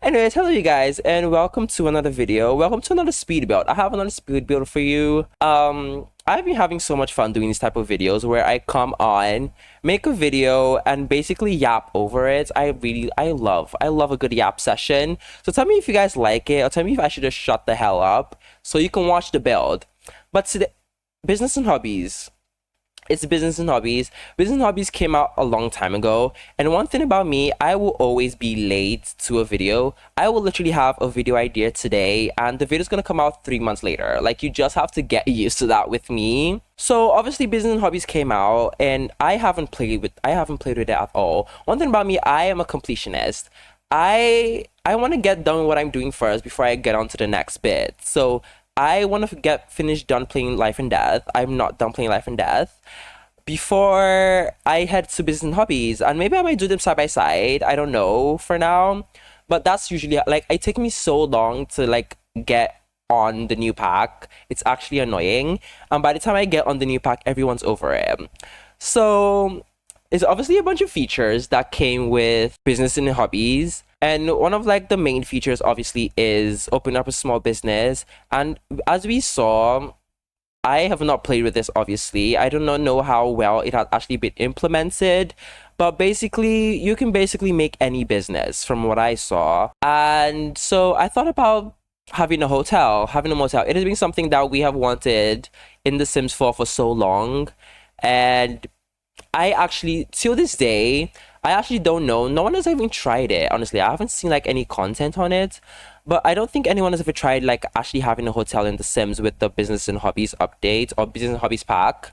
Anyways, hello you guys, and welcome to another video. Welcome to another speed build. I have another speed build for you. I've been having so much fun doing these type of videos where I come on, make a video, and basically yap over it. I love a good yap session. So tell me if you guys like it, or tell me if I should just shut the hell up so you can watch the build. But today, business and hobbies. It's business and hobbies. Business and hobbies came out a long time ago. And one thing about me, I will always be late to a video. I will literally have a video idea today and the video is going to come out 3 months later. Like, you just have to get used to that with me. So obviously business and hobbies came out and I haven't played with it at all. One thing about me, I am a completionist. I want to get done with what I'm doing first before I get on to the next bit. So I want to get finished done playing Life and Death. I'm not done playing Life and Death before I head to business and hobbies, and maybe I might do them side by side. I don't know for now, but that's usually like it takes me so long to like get on the new pack. It's actually annoying, and by the time I get on the new pack, everyone's over it. So it's obviously a bunch of features that came with business and hobbies. And one of like the main features obviously is open up a small business. And as we saw, I have not played with this obviously. I do not know how well it has actually been implemented. But basically, you can basically make any business from what I saw. And so I thought about having a motel. It has been something that we have wanted in The Sims 4 for so long. And I actually, till this day, I actually don't know. No one has even tried it, honestly. I haven't seen like any content on it, but I don't think anyone has ever tried like actually having a hotel in The Sims with the business and hobbies update or business and hobbies pack.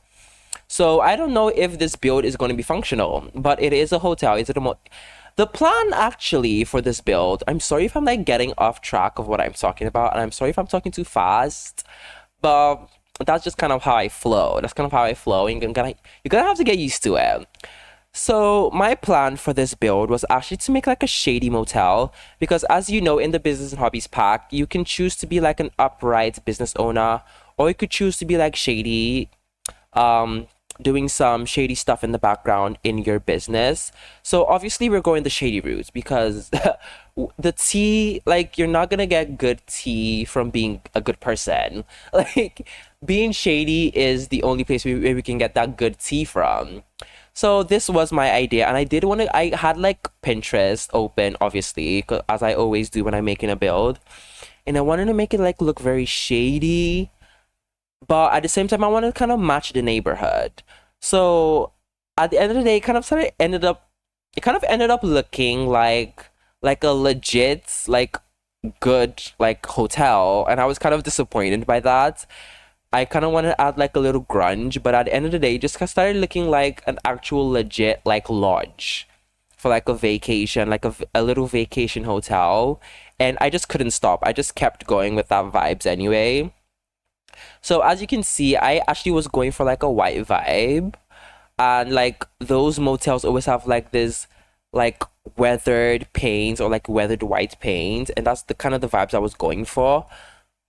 So I don't know if this build is going to be functional, but it is a hotel. The plan actually for this build, I'm sorry if I'm like getting off track of what I'm talking about, and I'm sorry if I'm talking too fast, but that's just kind of how I flow. You're gonna have to get used to it. So my plan for this build was actually to make like a shady motel, because as you know, in the business and hobbies pack, you can choose to be like an upright business owner, or you could choose to be like shady, doing some shady stuff in the background in your business. So obviously we're going the shady route because the tea, like, you're not gonna get good tea from being a good person. Like, being shady is the only place where we can get that good tea from. So this was my idea, and I had like Pinterest open, obviously, as I always do when I'm making a build. And I wanted to make it like look very shady, but at the same time, I wanted to kind of match the neighborhood. So at the end of the day, it kind of ended up looking like a legit, like, good like hotel, and I was kind of disappointed by that. I kind of want to add like a little grunge, but at the end of the day, it just started looking like an actual legit like lodge for like a vacation, like a little vacation hotel. And I just couldn't stop. I just kept going with that vibes anyway. So as you can see, I actually was going for like a white vibe. And like those motels always have like this like weathered paint or like weathered white paint. And that's the kind of the vibes I was going for.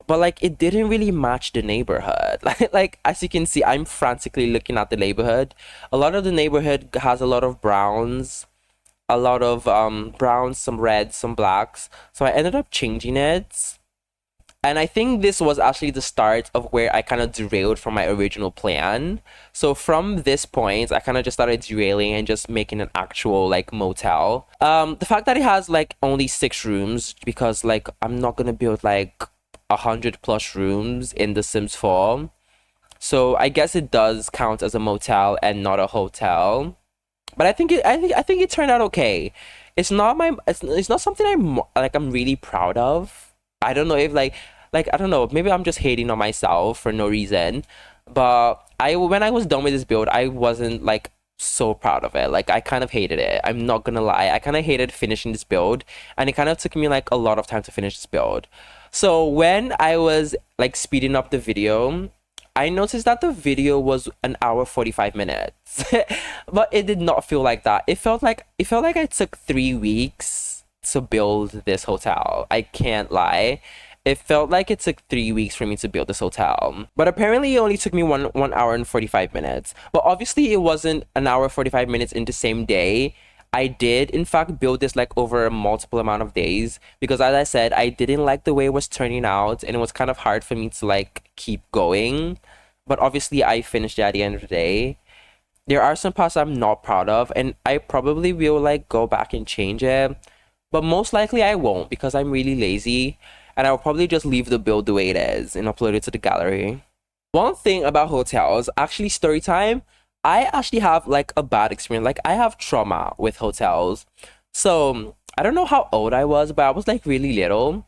But like it didn't really match the neighborhood. Like as you can see, I'm frantically looking at the neighborhood. A lot of the neighborhood has a lot of browns, browns, some reds, some blacks. So I ended up changing it. And I think this was actually the start of where I kind of derailed from my original plan. So from this point, I kind of just started derailing and just making an actual like motel. The fact that it has like only 6 rooms, because like I'm not gonna build like 100+ rooms in The Sims 4, so I guess it does count as a motel and not a hotel. But I think it turned out okay. It's not something I'm really proud of. I don't know if like I don't know, maybe I'm just hating on myself for no reason. But when I was done with this build, I wasn't like so proud of it. Like, I kind of hated it. I'm not gonna lie. I kind of hated finishing this build, and it kind of took me like a lot of time to finish this build. So when I was like speeding up the video, I noticed that the video was 1 hour 45 minutes. But it did not feel like that. It felt like I took 3 weeks to build this hotel. I can't lie. It felt like it took 3 weeks for me to build this hotel. But apparently it only took me 1 hour and 45 minutes. But obviously it wasn't 1 hour 45 minutes in the same day. I did in fact build this like over a multiple amount of days because as I said, I didn't like the way it was turning out and it was kind of hard for me to like keep going. But obviously I finished it at the end of the day. There are some parts I'm not proud of and I probably will like go back and change it. But most likely I won't because I'm really lazy and I'll probably just leave the build the way it is and upload it to the gallery. One thing about hotels, actually story time, I actually have like a bad experience. Like I have trauma with hotels. So I don't know how old I was, but I was like really little.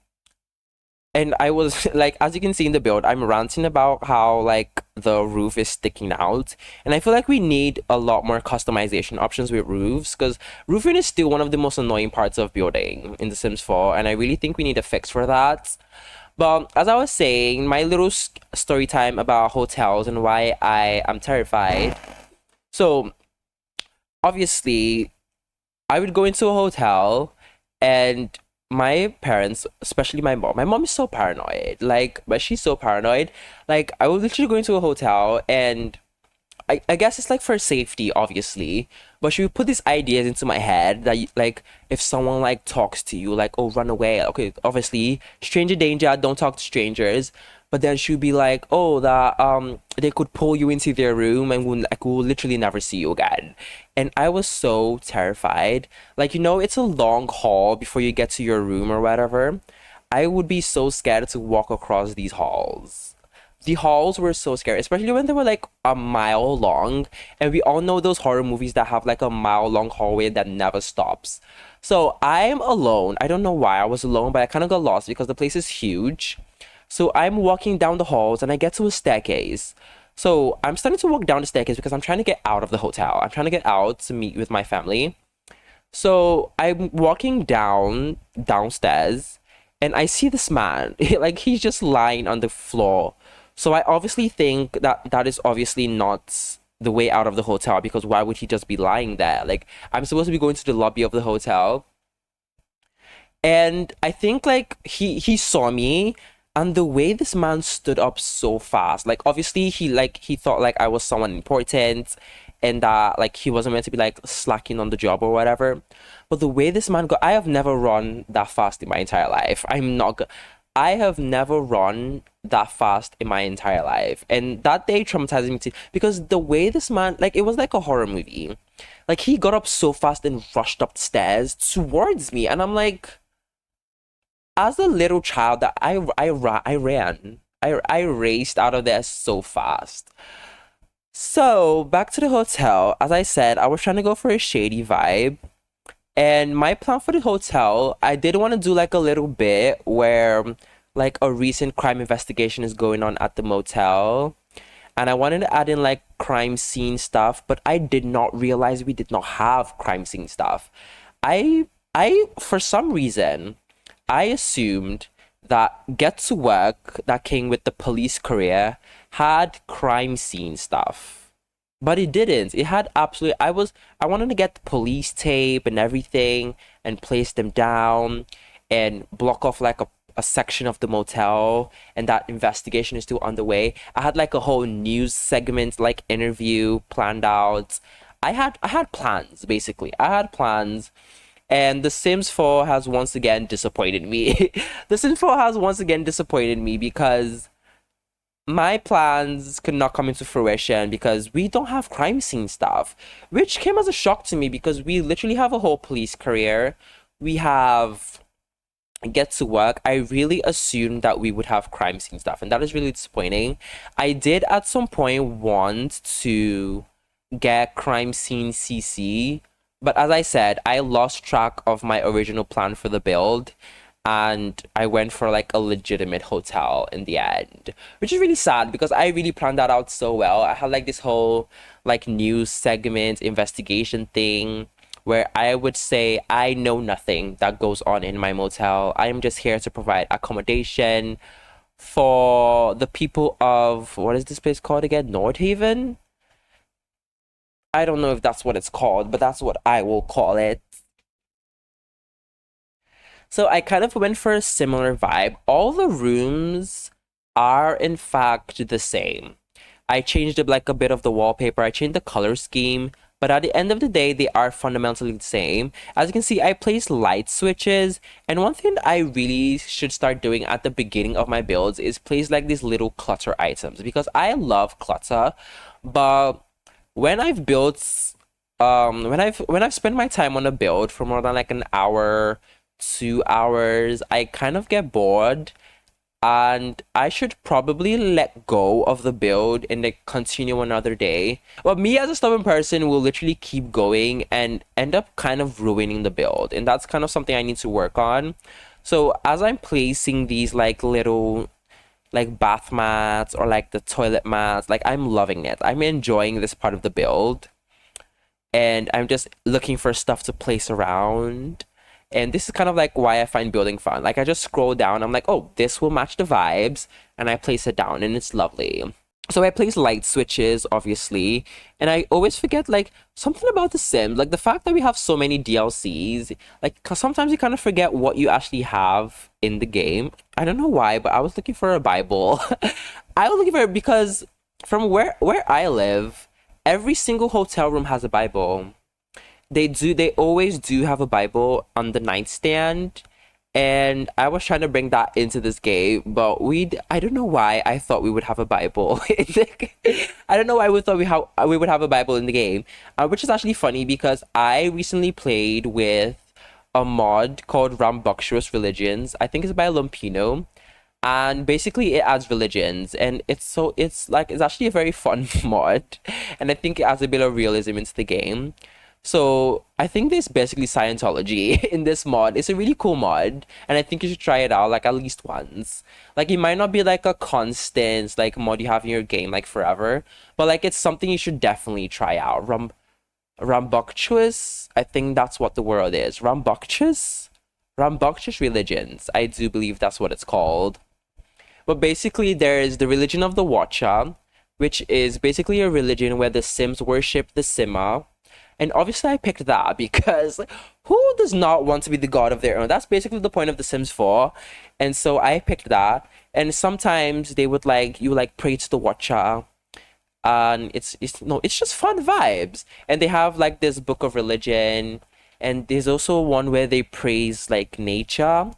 And I was like, as you can see in the build, I'm ranting about how like the roof is sticking out. And I feel like we need a lot more customization options with roofs because roofing is still one of the most annoying parts of building in The Sims 4. And I really think we need a fix for that. But as I was saying, my little story time about hotels and why I am terrified. So obviously, I would go into a hotel and my parents, especially my mom is so paranoid. Like, but she's so paranoid. Like, I would literally go into a hotel and I guess it's like for safety, obviously. But she would put these ideas into my head that like if someone like talks to you, like, oh, run away. Okay, obviously, stranger danger, don't talk to strangers. But then she'd be like, oh, that they could pull you into their room and will literally never see you again. And I was so terrified. Like, it's a long hall before you get to your room or whatever. I would be so scared to walk across these halls. The halls were so scary, especially when they were like a mile long. And we all know those horror movies that have like a mile long hallway that never stops. So I'm alone. I don't know why I was alone, but I kind of got lost because the place is huge. So I'm walking down the halls and I get to a staircase. So I'm starting to walk down the staircase because I'm trying to get out of the hotel. I'm trying to get out to meet with my family. So I'm walking downstairs and I see this man. Like he's just lying on the floor. So I obviously think that that is obviously not the way out of the hotel because why would he just be lying there? Like I'm supposed to be going to the lobby of the hotel. And I think like he saw me and the way this man stood up so fast, like obviously he thought like I was someone important and that like he wasn't meant to be like slacking on the job or whatever. But the way this man got, I have never run that fast in my entire life. I have never run that fast in my entire life. And that day traumatized me too, because the way this man, like, it was like a horror movie. Like, he got up so fast and rushed up the stairs towards me. And I'm like, as a little child, I ran. I raced out of there so fast. So, back to the hotel. As I said, I was trying to go for a shady vibe. And my plan for the hotel, I did want to do like a little bit where like a recent crime investigation is going on at the motel. And I wanted to add in like crime scene stuff, but I did not realize we did not have crime scene stuff. For some reason, I assumed that Get to Work that came with the police career had crime scene stuff. But it didn't. It had absolutely. I wanted to get the police tape and everything and place them down and block off like a section of the motel and that investigation is still underway. I had like a whole news segment, like interview planned out. I had plans, basically. I had plans. And The Sims 4 has once again disappointed me. The Sims 4 has once again disappointed me because my plans could not come into fruition because we don't have crime scene stuff, which came as a shock to me because we literally have a whole police career. We have Get to Work. I really assumed that we would have crime scene stuff, and that is really disappointing. I did at some point want to get crime scene CC, but as I said, I lost track of my original plan for the build and I went for like a legitimate hotel in the end, which is really sad because I really planned that out so well. I had like this whole like news segment investigation thing where I would say I know nothing that goes on in my motel. I am just here to provide accommodation for the people of, what is this place called again? Nordhaven? I don't know if that's what it's called, but that's what I will call it. So I kind of went for a similar vibe. All the rooms are in fact the same. I changed up like a bit of the wallpaper. I changed the color scheme. but at the end of the day, they are fundamentally the same. As you can see, I place light switches, and one thing I really should start doing at the beginning of my builds is place like these little clutter items, because I love clutter, but when I've built when I've spent my time on a build for more than like an hour, 2 hours, I kind of get bored, and I should probably let go of the build and like continue another day. But me as a stubborn person will literally keep going and end up kind of ruining the build, and that's kind of something I need to work on. So as I'm placing these like little like bath mats or like the toilet mats, like I'm loving it. I'm enjoying this part of the build, and I'm just looking for stuff to place around. And this is kind of like why I find building fun. Like I just scroll down, I'm like, oh, this will match the vibes, and I place it down, and it's lovely. So I place light switches, obviously, and I always forget like something about The Sims, like the fact that we have so many DLCs, like 'cause sometimes you kind of forget what you actually have in the game. I don't know why, but I was looking for a Bible. I was looking for it because from where I live, every single hotel room has a Bible. They always do have a Bible on the nightstand, and I was trying to bring that into this game, but I don't know why I thought we would have a Bible. I don't know why we would have a Bible in the game, which is actually funny because I recently played with a mod called Rambunctious Religions. I think it's by Lumpino, and basically it adds religions, and it's actually a very fun mod, and I think it adds a bit of realism into the game. So I think there's basically Scientology in this mod. It's a really cool mod, and I think you should try it out like at least once. Like it might not be like a constant like mod you have in your game like forever, but like it's something you should definitely try out. Rambunctious, I think that's what the word is. Rambunctious religions. I do believe that's what it's called. But basically, there is the religion of the Watcher, which is basically a religion where the Sims worship the Simmer. And obviously I picked that because who does not want to be the god of their own? That's basically the point of The Sims 4. And so I picked that. And sometimes they would like you like pray to the Watcher. And it's just fun vibes. And they have like this book of religion. And there's also one where they praise like nature.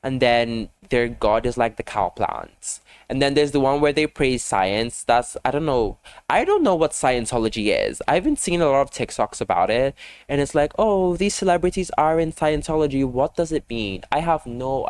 And then their god is like the cow plants. And then there's the one where they praise science. I don't know what Scientology is. I haven't seen a lot of TikToks about it. And it's like, oh, these celebrities are in Scientology. What does it mean? I have no...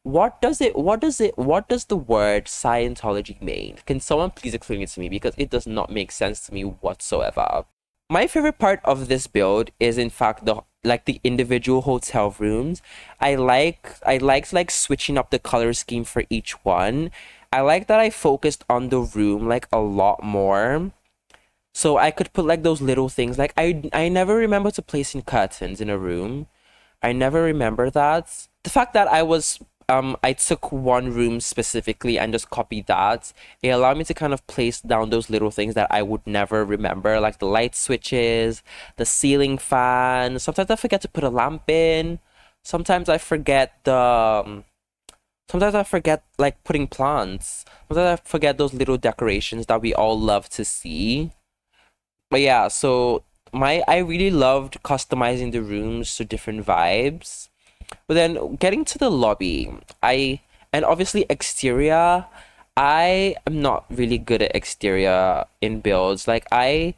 what does the word Scientology mean? Can someone please explain it to me? Because it does not make sense to me whatsoever. My favorite part of this build is in fact the individual hotel rooms. I liked like switching up the color scheme for each one. I like that I focused on the room like a lot more. So I could put like those little things. Like I never remember to place in curtains in a room. I never remember that. The fact that I took one room specifically and just copied that, it allowed me to kind of place down those little things that I would never remember, like the light switches, the ceiling fan. Sometimes I forget to put a lamp in. Sometimes I forget like putting plants. Sometimes I forget those little decorations that we all love to see. But yeah, so I really loved customizing the rooms to different vibes. But then getting to the lobby, and obviously exterior, I am not really good at exterior in builds. Like I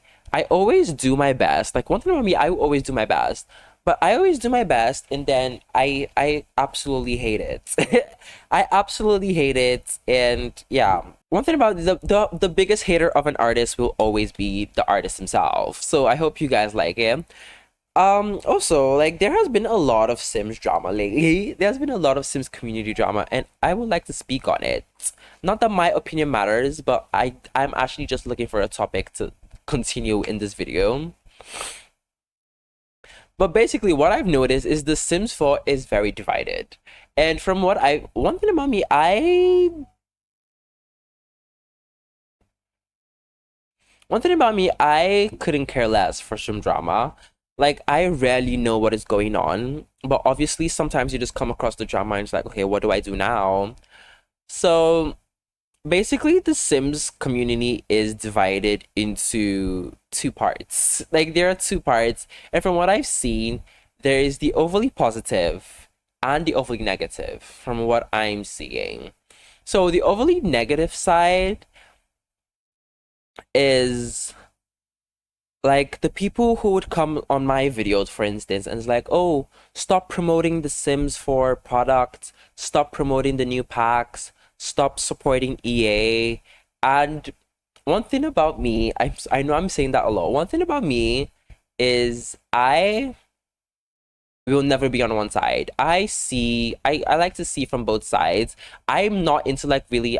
always do my best. Like one thing about me, I always do my best. But I always do my best, and then I absolutely hate it. I absolutely hate it, and yeah. One thing about the biggest hater of an artist will always be the artist himself. So I hope you guys like it. Also, like there has been a lot of Sims drama lately. There's been a lot of Sims community drama, and I would like to speak on it. Not that my opinion matters, but I'm actually just looking for a topic to continue in this video. But basically, what I've noticed is The Sims 4 is very divided. And from one thing about me, I couldn't care less for some drama. Like, I rarely know what is going on. But obviously, sometimes you just come across the drama and it's like, okay, what do I do now? So, basically the Sims community is divided into two parts. Like there are two parts, and from what I've seen, there is the overly positive and the overly negative from what I'm seeing. So the overly negative side is like the people who would come on my videos, for instance, and it's like, oh, stop promoting the Sims 4 product, stop promoting the new packs, stop supporting EA. And one thing about me, I know I'm saying that a lot. One thing about me is I will never be on one side. I like to see from both sides. I'm not into like really,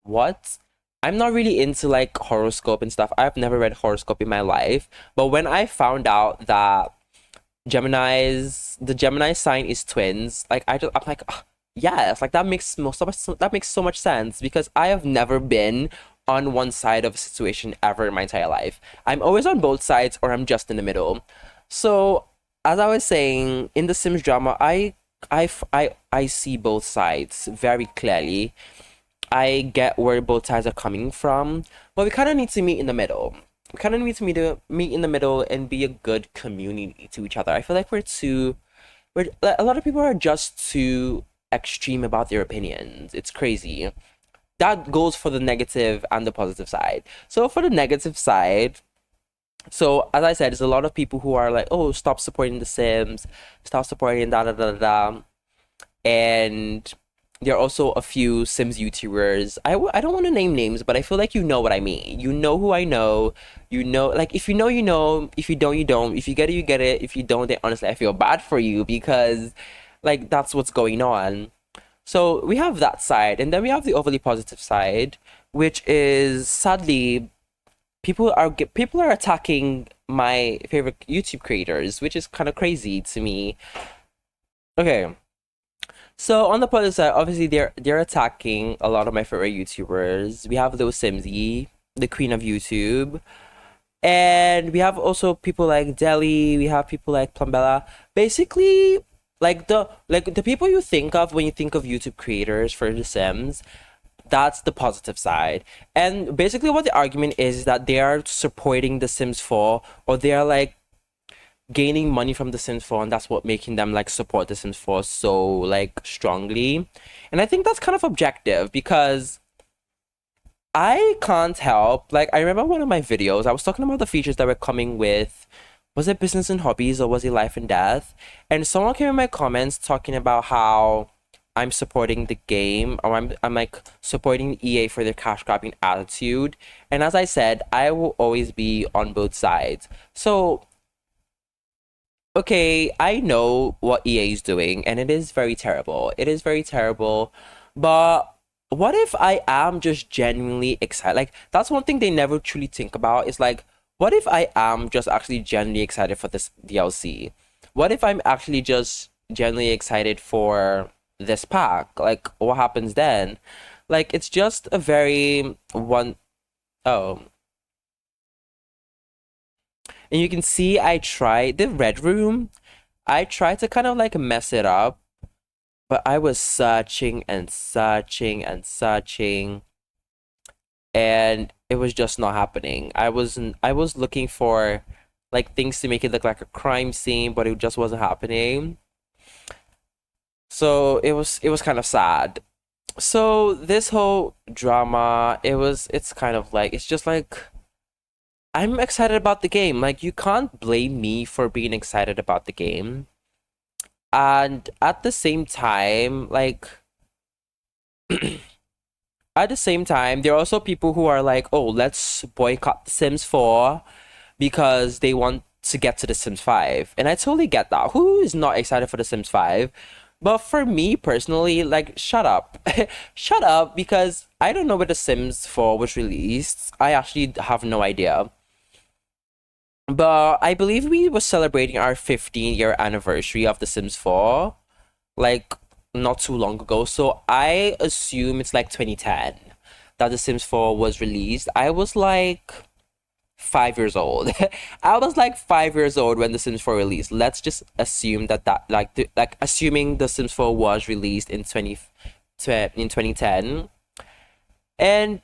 what? I'm not really into like horoscope and stuff. I've never read horoscope in my life. But when I found out that the Gemini sign is twins, like I'm like, "Ah, yes, like that makes so much sense because I have never been on one side of a situation ever in my entire life. I'm always on both sides or I'm just in the middle. So as I was saying, in the Sims drama, I see both sides very clearly. I get where both sides are coming from, but we kind of need to meet in the middle. We kind of need to meet in the middle and be a good community to each other. I feel like we're a lot of people are just too extreme about their opinions. It's crazy. That goes for the negative and the positive side. So for the negative side, so as I said, there's a lot of people who are like, oh, stop supporting the Sims, stop supporting da da da da da, and there are also a few Sims YouTubers. I don't want to name names, but I feel like you know what I mean. You know who I know. You know, like, if you know, you know. If you don't, you don't. If you get it, you get it. If you don't, then honestly, I feel bad for you because, like, that's what's going on. So we have that side. And then we have the overly positive side, which is, sadly, people are attacking my favorite YouTube creators, which is kind of crazy to me. Okay. So on the positive side, obviously they're attacking a lot of my favorite YouTubers. We have those Simsy, the queen of YouTube, and we have also people like Deli. We have people like Plumbella. Basically, like the people you think of when you think of YouTube creators for The Sims. That's the positive side. And basically, what the argument is that they are supporting The Sims 4, or they are like gaining money from The Sims 4, and that's what making them like support The Sims 4 so like strongly. And I think that's kind of objective because I can't help, like, I remember one of my videos, I was talking about the features that were coming with, was it business and hobbies or was it life and death? And someone came in my comments talking about how I'm supporting the game, or I'm like supporting EA for their cash grabbing attitude. And as I said, I will always be on both sides. So okay, I know what EA is doing, and it is very terrible. It is very terrible. But what if I am just genuinely excited? Like, that's one thing they never truly think about is like, what if I am just actually genuinely excited for this DLC? What if I'm actually just genuinely excited for this pack? Like, what happens then? Like, it's just a very one. Oh, and you can see I tried the red room. I tried to kind of like mess it up, but I was searching and searching and searching, and it was just not happening. I was looking for like things to make it look like a crime scene, but it just wasn't happening. So it was kind of sad. So this whole drama, it's kind of like, it's just like, I'm excited about the game. Like, you can't blame me for being excited about the game. And at the same time, like, at the same time, there are also people who are like, oh, let's boycott The Sims 4 because they want to get to The Sims 5. And I totally get that. Who is not excited for The Sims 5? But for me personally, like, shut up. Shut up, because I don't know where The Sims 4 was released. I actually have no idea. But I believe we were celebrating our 15-year anniversary of The Sims 4, like, not too long ago. So I assume it's like 2010 that The Sims 4 was released. I was like 5 years old. I was like 5 years old when The Sims 4 released. Let's just assume assuming The Sims 4 was released in 2010. And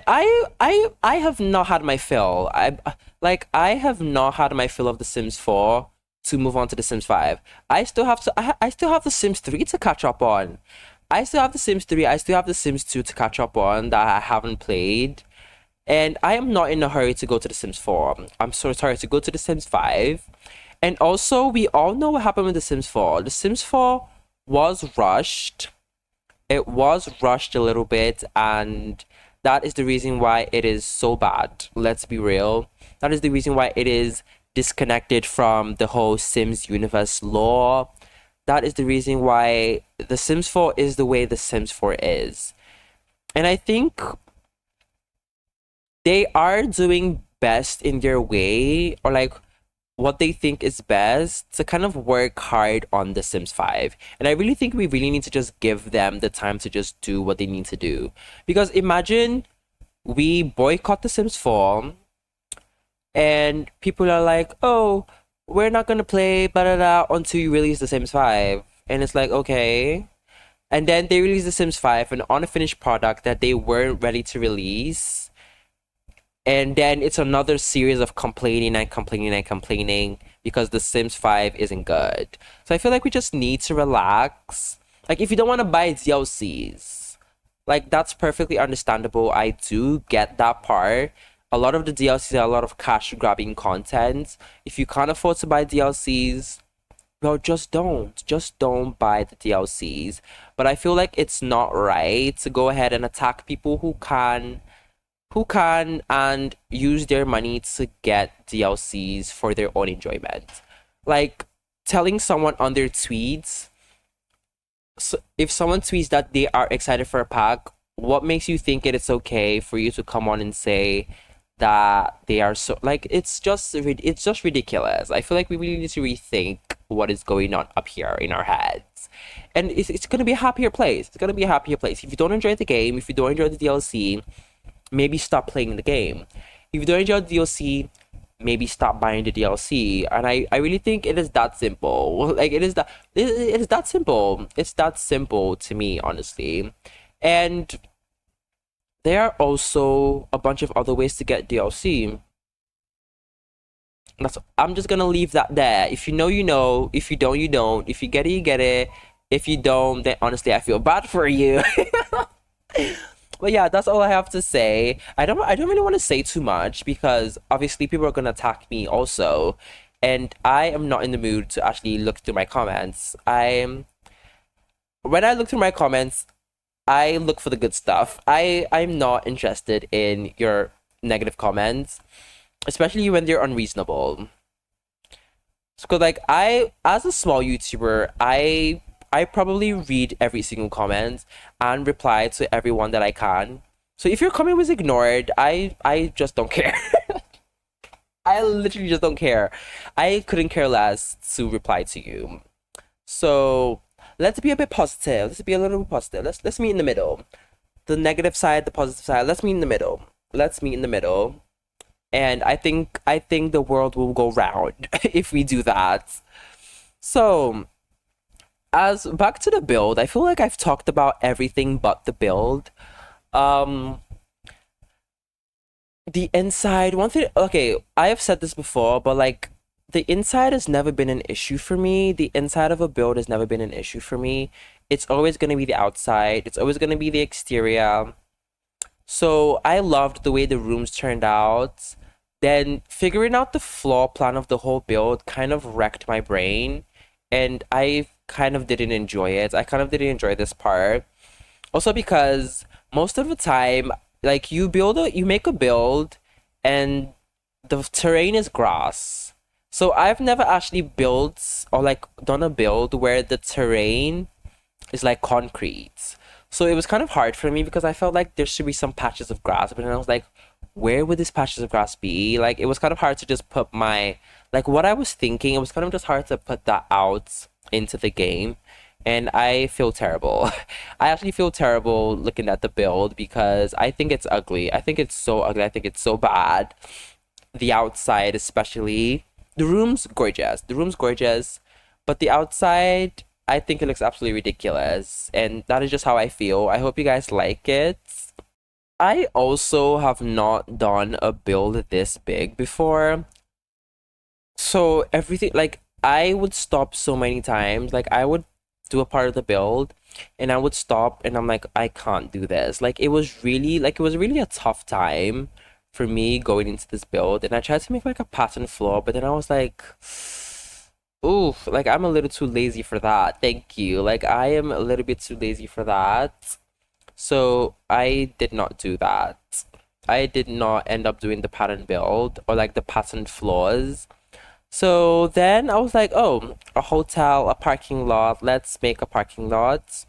I have not had my fill. I have not had my fill of The Sims 4 to move on to The Sims 5. I still have The Sims 3 to catch up on. I still have The Sims 3. I still have The Sims 2 to catch up on that I haven't played. And I am not in a hurry to go to The Sims 4. I'm so sorry to go to The Sims 5. And also, we all know what happened with The Sims 4. The Sims 4 was rushed. It was rushed a little bit, and that is the reason why it is so bad. Let's be real. That is the reason why it is disconnected from the whole Sims universe lore. That is the reason why The Sims 4 is the way The Sims 4 is. And I think they are doing best in their way, or like what they think is best, to kind of work hard on The Sims 5. And I really think we really need to just give them the time to just do what they need to do. Because imagine we boycott The Sims 4 and people are like, oh, we're not gonna play blah, blah, blah, until you release The Sims 5. And it's like, okay. And then they release The Sims 5, an unfinished product that they weren't ready to release. And then it's another series of complaining and complaining and complaining because The Sims 5 isn't good. So I feel like we just need to relax. Like, if you don't want to buy DLCs, like, that's perfectly understandable. I do get that part. A lot of the DLCs are a lot of cash grabbing content. If you can't afford to buy DLCs, well, just don't. Just don't buy the DLCs. But I feel like it's not right to go ahead and attack people who can and use their money to get DLCs for their own enjoyment. Like, telling someone on their tweets, so if someone tweets that they are excited for a pack, what makes you think it's okay for you to come on and say that they are so, like, it's just ridiculous. I feel like we really need to rethink what is going on up here in our heads. And it's going to be a happier place. It's going to be a happier place. If you don't enjoy the game, if you don't enjoy the DLC, maybe stop playing the game. If you don't enjoy the DLC, maybe stop buying the DLC. And I really think it is that simple. Like, it is that simple. It's that simple to me, honestly. And there are also a bunch of other ways to get DLC. I'm just gonna leave that there. If you know, you know. If you don't, you don't. If you get it, you get it. If you don't, then honestly, I feel bad for you. But yeah, that's all I have to say. I don't really want to say too much because obviously people are gonna attack me also, and I am not in the mood to actually look through my comments. When I look through my comments, I look for the good stuff. I'm not interested in your negative comments, especially when they're unreasonable. So like, as a small YouTuber, I probably read every single comment and reply to everyone that I can. So if your comment was ignored, I just don't care. I literally just don't care. I couldn't care less to reply to you. So let's be a bit positive. Let's be a little bit positive. Let's meet in the middle. The negative side, the positive side. Let's meet in the middle. Let's meet in the middle. And I think the world will go round if we do that. So, as back to the build, I feel like I've talked about everything but the build. The inside, one thing, okay, I have said this before, but like, the inside has never been an issue for me. The inside of a build has never been an issue for me. It's always going to be the outside. It's always going to be the exterior. So I loved the way the rooms turned out. Then figuring out the floor plan of the whole build kind of wrecked my brain. And I kind of didn't enjoy it. I kind of didn't enjoy this part. Also because most of the time, like, you make a build and the terrain is grass. So I've never actually built or like done a build where the terrain is like concrete. So it was kind of hard for me because I felt like there should be some patches of grass, but then I was like, where would these patches of grass be? Like, it was kind of hard to just put like what I was thinking, it was kind of just hard to put that out into the game. And I feel terrible. I actually feel terrible looking at the build because I think it's ugly. I think it's so ugly. I think it's so bad. The outside, especially. The room's gorgeous. But the outside, I think it looks absolutely ridiculous, and that is just how I feel. I hope you guys like it. I also have not done a build this big before. So everything, like, I would stop so many times. Like, I would do a part of the build and I would stop and I'm like, I can't do this. Like, it was really a tough time for me going into this build. And I tried to make like a pattern floor, but then I was like, ooh, like, I'm a little too lazy for that. Thank you. Like, I am a little bit too lazy for that. So I did not do that. I did not end up doing the pattern build or like the pattern floors. So then I was like, oh, a hotel, a parking lot. Let's make a parking lot.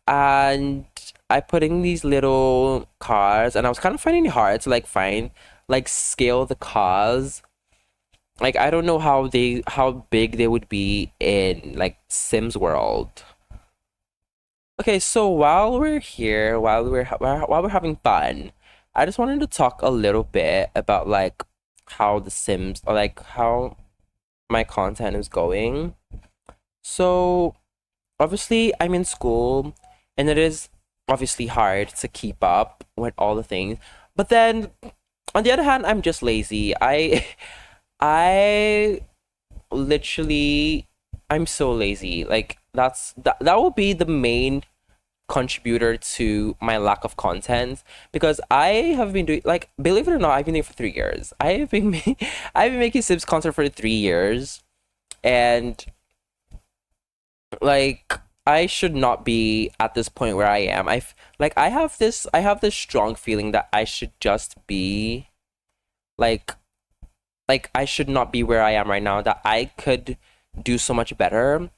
And I put in these little cars, and I was kind of finding it hard to like find, like, scale the cars. Like, I don't know how big they would be in like Sims World. Okay, so while we're here, while we're having fun, I just wanted to talk a little bit about like how the Sims or like how my content is going. So obviously I'm in school and it is obviously hard to keep up with all the things. But then on the other hand, I'm just lazy. I literally I'm so lazy. Like that will be the main contributor to my lack of content because I have been doing, like, believe it or not, I've been doing it for 3 years. I've been making Sims content for 3 years, and like I should not be at this point where I am. I have this strong feeling that I should just be like I should not be where I am right now, that I could do so much better,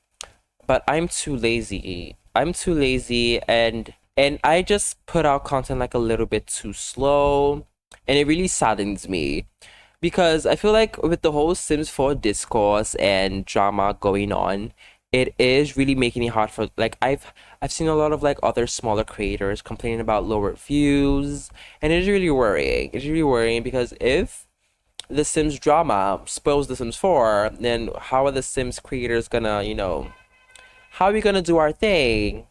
but I'm too lazy. I'm too lazy, and I just put out content like a little bit too slow, and it really saddens me because I feel like with the whole Sims 4 discourse and drama going on, it is really making it hard for, like, I've seen a lot of like other smaller creators complaining about lower views, and it is really worrying. It's really worrying because if the Sims drama spoils the Sims 4, then how are the Sims creators gonna, how are we gonna do our thing?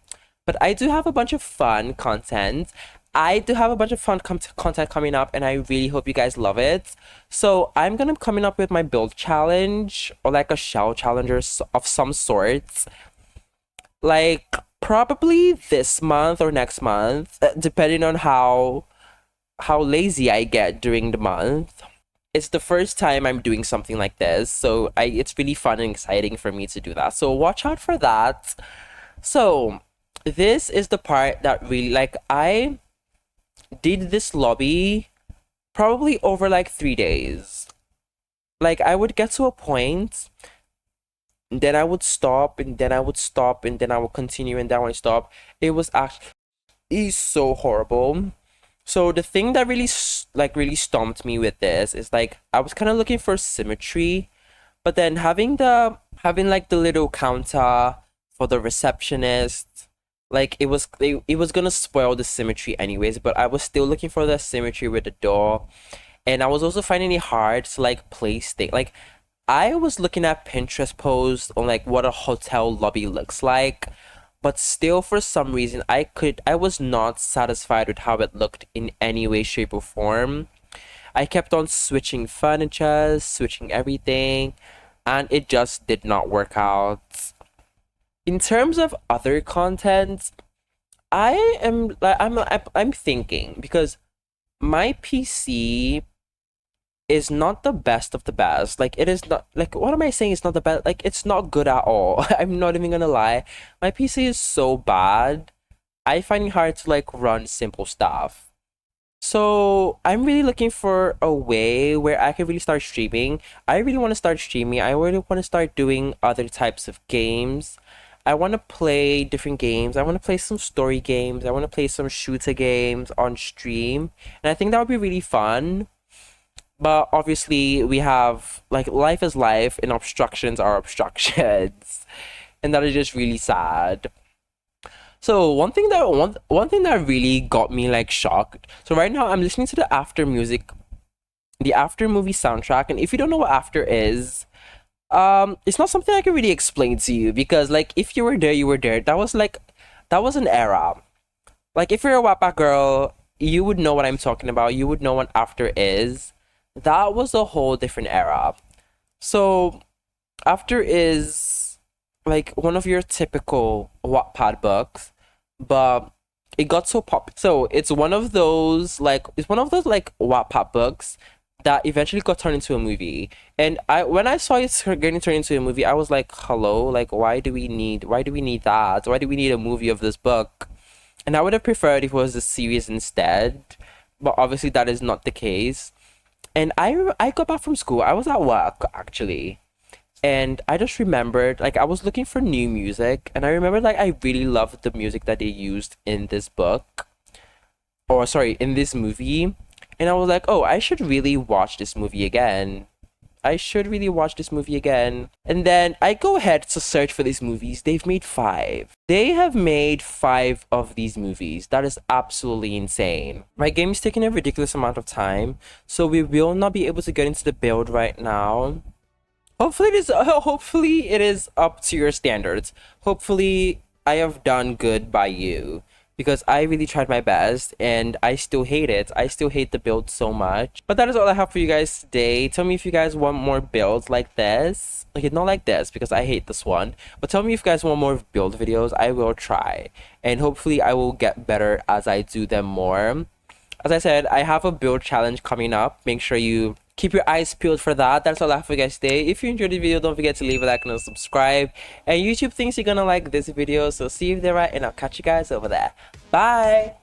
But I do have a bunch of fun content. I do have a bunch of fun content coming up, and I really hope you guys love it. So I'm gonna be coming up with my build challenge or like a shell challenge of some sorts, like probably this month or next month, depending on how lazy I get during the month. It's the first time I'm doing something like this, so it's really fun and exciting for me to do that. So watch out for that. So this is the part that really, like, I did this lobby probably over like 3 days. Like, I would get to a point, and then I would stop, and then I would stop, and then I would continue, and then I would stop. It was actually so horrible. So the thing that really stomped me with this is like I was kind of looking for symmetry, but then having like the little counter for the receptionist, like it was gonna spoil the symmetry anyways, but I was still looking for the symmetry with the door, and I was also finding it hard to like place things. Like, I was looking at Pinterest posts on like what a hotel lobby looks like, but still for some reason I was not satisfied with how it looked in any way, shape, or form. I kept on switching furniture, switching everything, and it just did not work out. In terms of other content, I'm thinking, because my PC is not the best of the best. Like, it is not, like, what am I saying? It's not the best. Like, it's not good at all. I'm not even gonna lie. My PC is so bad. I find it hard to like run simple stuff. So I'm really looking for a way where I can really start streaming. I really want to start streaming. I really want to start doing other types of games. I want to play different games. I want to play some story games. I want to play some shooter games on stream. And I think that would be really fun. But obviously, we have, like, life is life and obstructions are obstructions. And that is just really sad. So one thing that really got me like shocked. So right now I'm listening to the after movie soundtrack, and if you don't know what after is, it's not something I can really explain to you, because like if you were there, you were there. That was an era. Like if you're a Wapak girl, you would know what I'm talking about. You would know what After is. That was a whole different era. So After is like one of your typical Wattpad books, but it got so popular. So it's one of those like Wattpad books that eventually got turned into a movie. And I when I saw it getting turned into a movie, I was like, hello, like why do we need that? Why do we need a movie of this book? And I would have preferred if it was a series instead, but obviously that is not the case. And I got back from school. I was at work actually, and I just remembered like I was looking for new music, and I remembered like I really loved the music that they used in this book, or sorry, in this movie. And I was like, oh, I should really watch this movie again. I should really watch this movie again. And then I go ahead to search for these movies. They've made five. They have made five of these movies. That is absolutely insane. My game is taking a ridiculous amount of time, so we will not be able to get into the build right now. Hopefully it is up to your standards. Hopefully I have done good by you, because I really tried my best and I still hate it. I still hate the build so much. But that is all I have for you guys today. Tell me if you guys want more builds like this. Okay, not like this because I hate this one. But tell me if you guys want more build videos. I will try. And hopefully I will get better as I do them more. As I said, I have a build challenge coming up. Make sure you keep your eyes peeled for that. That's all I have for you guys today. If you enjoyed the video, don't forget to leave a like and subscribe. And YouTube thinks you're gonna like this video, so see you there, right? And I'll catch you guys over there. Bye!